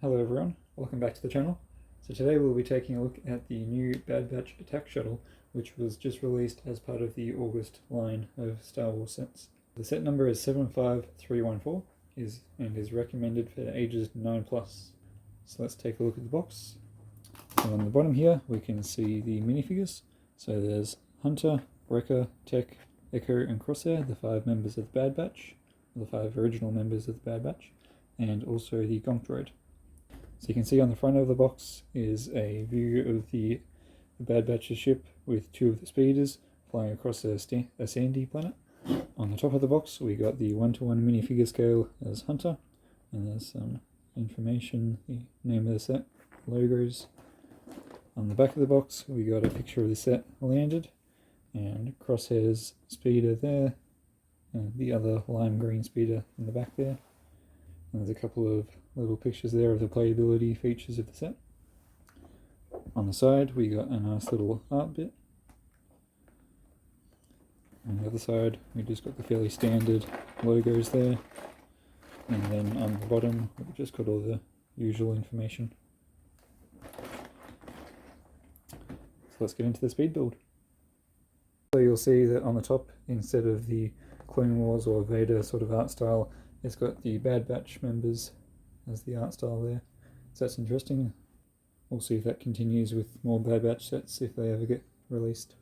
Hello everyone, welcome back to the channel. So today we'll be taking a look at the new Bad Batch Attack Shuttle, which was just released as part of the August line of Star Wars sets. The set number is 75314 and is recommended for ages 9+. So let's take a look at the box. So on the bottom here we can see the minifigures. So there's Hunter, Wrecker, Tech, Echo and Crosshair, the 5 members of the Bad Batch, the 5 original members of the Bad Batch, and also the Gonk Droid. So you can see on the front of the box is a view of the Bad Batch's ship with 2 of the speeders flying across a sandy planet. On the top of the box we got the 1:1 minifigure scale as Hunter, and there's some information, the name of the set, logos. On the back of the box we got a picture of the set landed, and Crosshair's speeder there, and the other lime green speeder in the back there. And there's a couple of little pictures there of the playability features of the set. On the side we got a nice little art bit. On the other side we just got the fairly standard logos there, and then on the bottom we've just got all the usual information. So let's get into the speed build. So you'll see that on the top, instead of the Clone Wars or Vader sort of art style, it's got the Bad Batch members as the art style there. So that's interesting. We'll see if that continues with more Bad Batch sets if they ever get released.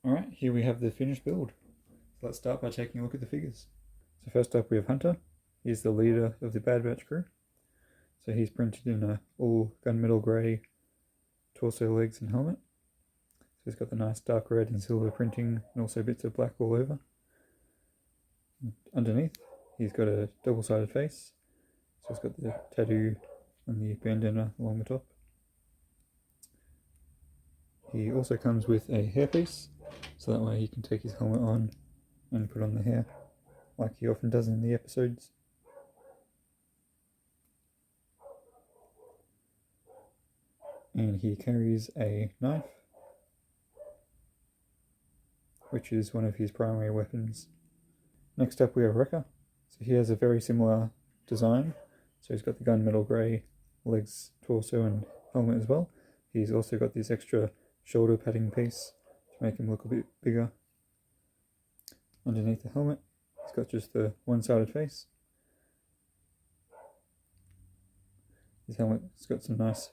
Alright, here we have the finished build. So let's start by taking a look at the figures. So first up we have Hunter. He's the leader of the Bad Batch crew. So he's printed in a all gunmetal grey torso, legs and helmet. So he's got the nice dark red and silver printing and also bits of black all over. Underneath he's got a double-sided face. So he's got the tattoo and the bandana along the top. He also comes with a hairpiece, so that way he can take his helmet on and put on the hair. like he often does in the episodes. And he carries a knife, which is one of his primary weapons. Next up we have Wrecker. So he has a very similar design. So he's got the gunmetal grey legs, torso and helmet as well. He's also got this extra shoulder padding piece to make him look a bit bigger. Underneath the helmet, he's got just the one-sided face. His helmet's got some nice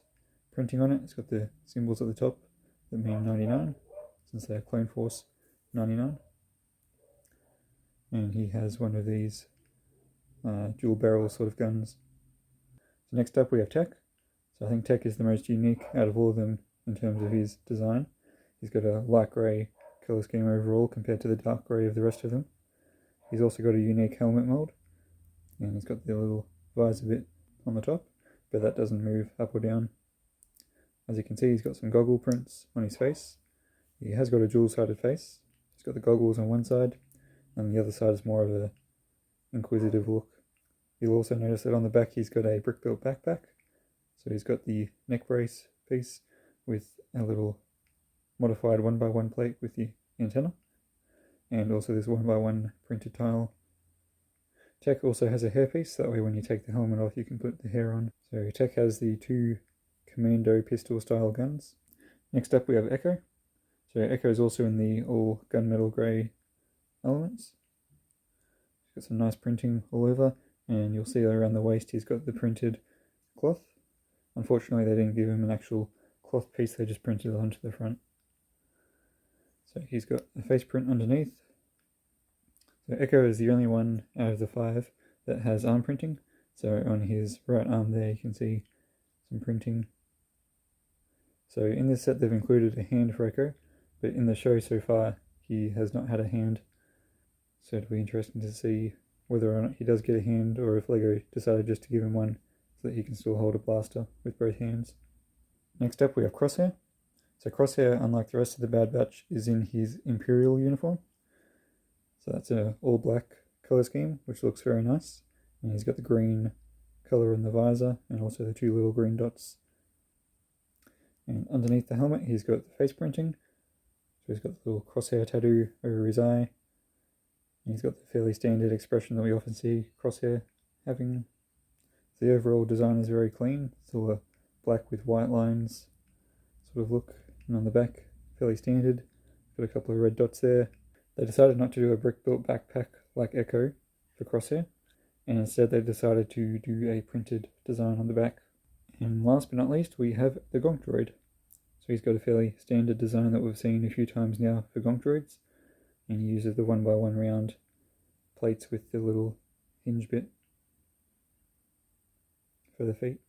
printing on it. It's got the symbols at the top that mean 99, since they're Clone Force 99. And he has one of these dual barrel sort of guns. So next up we have Tech. So I think Tech is the most unique out of all of them in terms of his design. He's got a light grey colour scheme overall compared to the dark grey of the rest of them. He's also got a unique helmet mould, and he's got the little visor bit on the top, but that doesn't move up or down. As you can see, he's got some goggle prints on his face. He has got a dual-sided face. He's got the goggles on one side, and the other side is more of a inquisitive look. You'll also notice that on the back he's got a brick-built backpack. So he's got the neck brace piece with a little modified 1x1 plate with the antenna, and also this 1x1 printed tile. Tech also has a hairpiece, that way when you take the helmet off you can put the hair on. So Tech has the two commando pistol style guns. Next up we have Echo. So Echo is also in the all gunmetal grey elements. He's got some nice printing all over, and you'll see around the waist he's got the printed cloth. Unfortunately they didn't give him an actual cloth piece, they just printed it onto the front. So he's got a face print underneath. So Echo is the only one out of the 5 that has arm printing. So on his right arm there you can see some printing. So in this set they've included a hand for Echo, but in the show so far he has not had a hand. So it'll be interesting to see whether or not he does get a hand, or if LEGO decided just to give him one so that he can still hold a blaster with both hands. Next up we have Crosshair. So Crosshair, unlike the rest of the Bad Batch, is in his Imperial uniform. So that's an all black colour scheme, which looks very nice. And he's got the green colour in the visor, and also the 2 little green dots. And underneath the helmet he's got the face printing. So he's got the little crosshair tattoo over his eye. And he's got the fairly standard expression that we often see Crosshair having. The overall design is very clean. It's all a black with white lines sort of look. And on the back, fairly standard. Got a couple of red dots there. They decided not to do a brick-built backpack like Echo for Crosshair, and instead they decided to do a printed design on the back. And last but not least, we have the Gonk Droid. So he's got a fairly standard design that we've seen a few times now for Gonk Droids, and he uses the 1x1 round plates with the little hinge bit for the feet,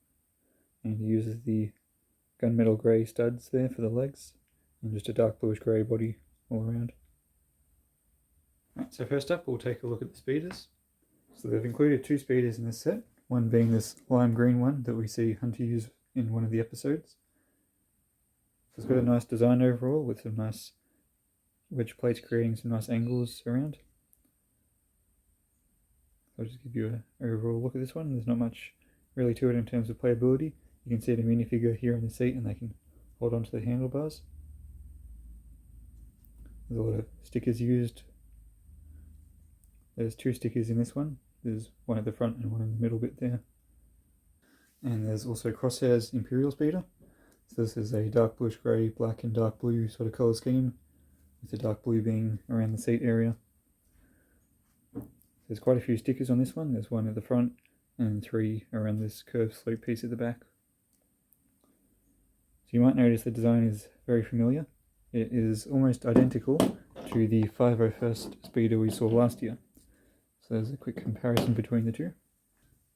and he uses the gunmetal grey studs there for the legs, and just a dark bluish grey body all around. Right, so first up we'll take a look at the speeders. So they've included 2 speeders in this set, one being this lime green one that we see Hunter use in one of the episodes. So it's got a nice design overall with some nice wedge plates creating some nice angles around. I'll just give you an overall look at this one. There's not much really to it in terms of playability. You can see the minifigure here on the seat, and they can hold onto the handlebars. There's a lot of stickers used. There's 2 stickers in this one. There's one at the front and one in the middle bit there. And there's also Crosshair's Imperial Speeder. So this is a dark bluish grey, black and dark blue sort of colour scheme, with the dark blue being around the seat area. There's quite a few stickers on this one. There's 1 at the front and 3 around this curved slope piece at the back. So you might notice the design is very familiar. It is almost identical to the 501st speeder we saw last year. So there's a quick comparison between the 2.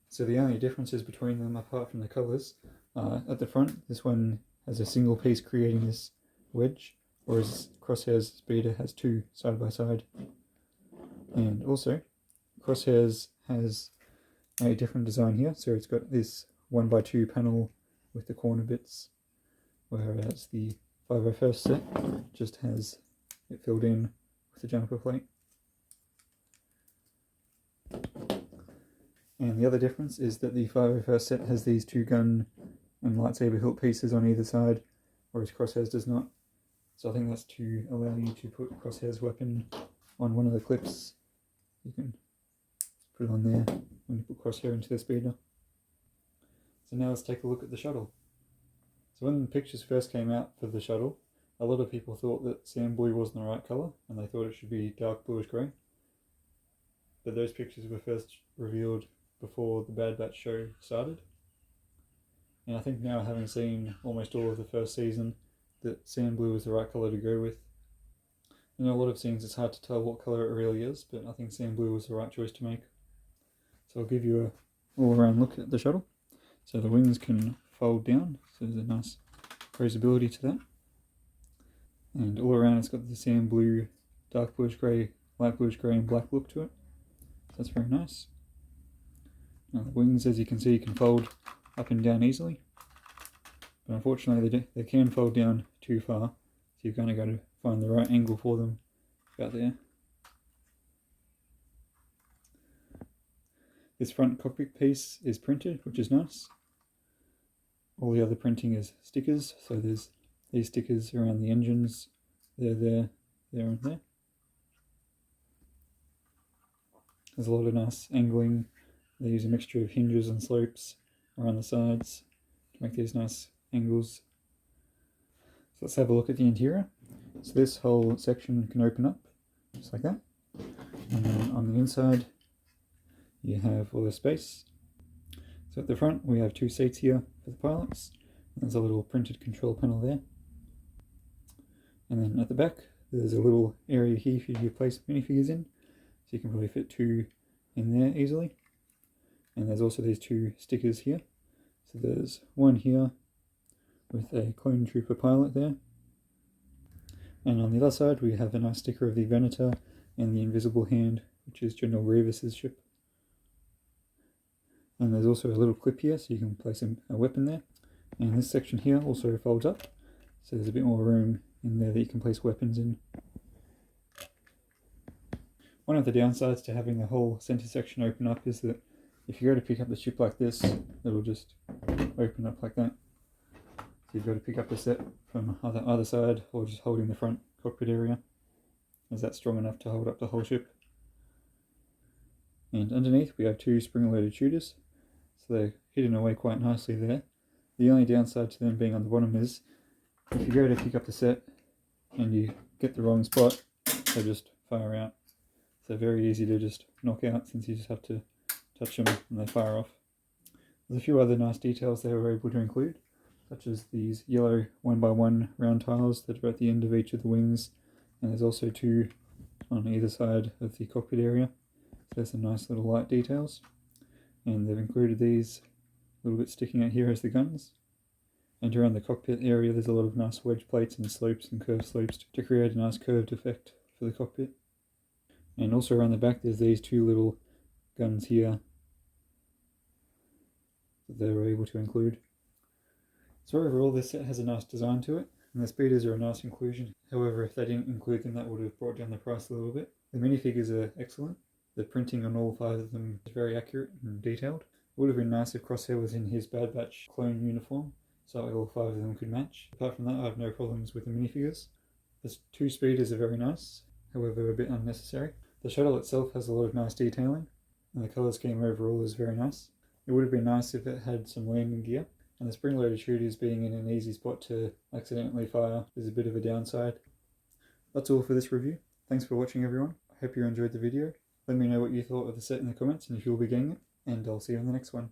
So the only differences between them, apart from the colours, at the front, this one has a single piece creating this wedge, whereas Crosshair's speeder has 2 side by side. And also, Crosshair's has a different design here, so it's got this 1x2 panel with the corner bits, whereas the 501st set just has it filled in with the jumper plate. And the other difference is that the 501st set has these two gun and lightsaber hilt pieces on either side, whereas Crosshair's does not. So I think that's to allow you to put Crosshair's weapon on one of the clips. You can put it on there when you put Crosshair into the speeder. So now let's take a look at the shuttle. So when the pictures first came out for the shuttle, a lot of people thought that sand blue wasn't the right colour, and they thought it should be dark bluish grey. But those pictures were first revealed before the Bad Batch show started. And I think now, having seen almost all of the first season, that sand blue is the right colour to go with. In a lot of scenes it's hard to tell what colour it really is, but I think sand blue was the right choice to make. So I'll give you a all around look at the shuttle. So the wings can fold down, so there's a nice traceability to that. And all around it's got the sand blue, dark bluish grey, light bluish grey and black look to it. So that's very nice. Now the wings, as you can see, can fold up and down easily. But unfortunately they can fold down too far, so you've kind of got to find the right angle for them about there. This front cockpit piece is printed, which is nice. All the other printing is stickers, so there's these stickers around the engines, there and there. There's a lot of nice angling. They use a mixture of hinges and slopes around the sides to make these nice angles. So let's have a look at the interior. So this whole section can open up, just like that. And then on the inside, you have all the space. So at the front, we have two seats here for the pilots. There's a little printed control panel there. And then at the back, there's a little area here for you to place minifigures in. So you can probably fit two in there easily. And there's also these two stickers here. So there's one here with a clone trooper pilot there. And on the other side, we have a nice sticker of the Venator and the Invisible Hand, which is General Grievous's ship. And there's also a little clip here, so you can place a weapon there. And this section here also folds up, so there's a bit more room in there that you can place weapons in. One of the downsides to having the whole center section open up is that if you go to pick up the ship like this, it'll just open up like that. So you've got to pick up the set from either side, or just holding the front cockpit area, as that's strong enough to hold up the whole ship. And underneath we have two spring-loaded shooters, so they're hidden away quite nicely there. The only downside to them being on the bottom is, if you go to pick up the set and you get the wrong spot, they just fire out. So they're very easy to just knock out, since you just have to touch them and they fire off. There's a few other nice details they were able to include, such as these yellow 1x1 round tiles that are at the end of each of the wings, and there's also two on either side of the cockpit area. So there's some nice little light details, and they've included these little bits sticking out here as the guns. And around the cockpit area there's a lot of nice wedge plates and slopes and curved slopes to create a nice curved effect for the cockpit. And also around the back there's these two little guns here that they were able to include. So overall this set has a nice design to it, and the speeders are a nice inclusion. However, if they didn't include them, that would have brought down the price a little bit. The minifigures are excellent. The printing on all 5 of them is very accurate and detailed. It would have been nice if Crosshair was in his Bad Batch clone uniform, so all 5 of them could match. Apart from that, I have no problems with the minifigures. The 2 speeders are very nice, however a bit unnecessary. The shuttle itself has a lot of nice detailing, and the colour scheme overall is very nice. It would have been nice if it had some landing gear, and the spring-loaded shooters being in an easy spot to accidentally fire is a bit of a downside. That's all for this review. Thanks for watching, everyone. I hope you enjoyed the video. Let me know what you thought of the set in the comments and if you'll be getting it, and I'll see you in the next one.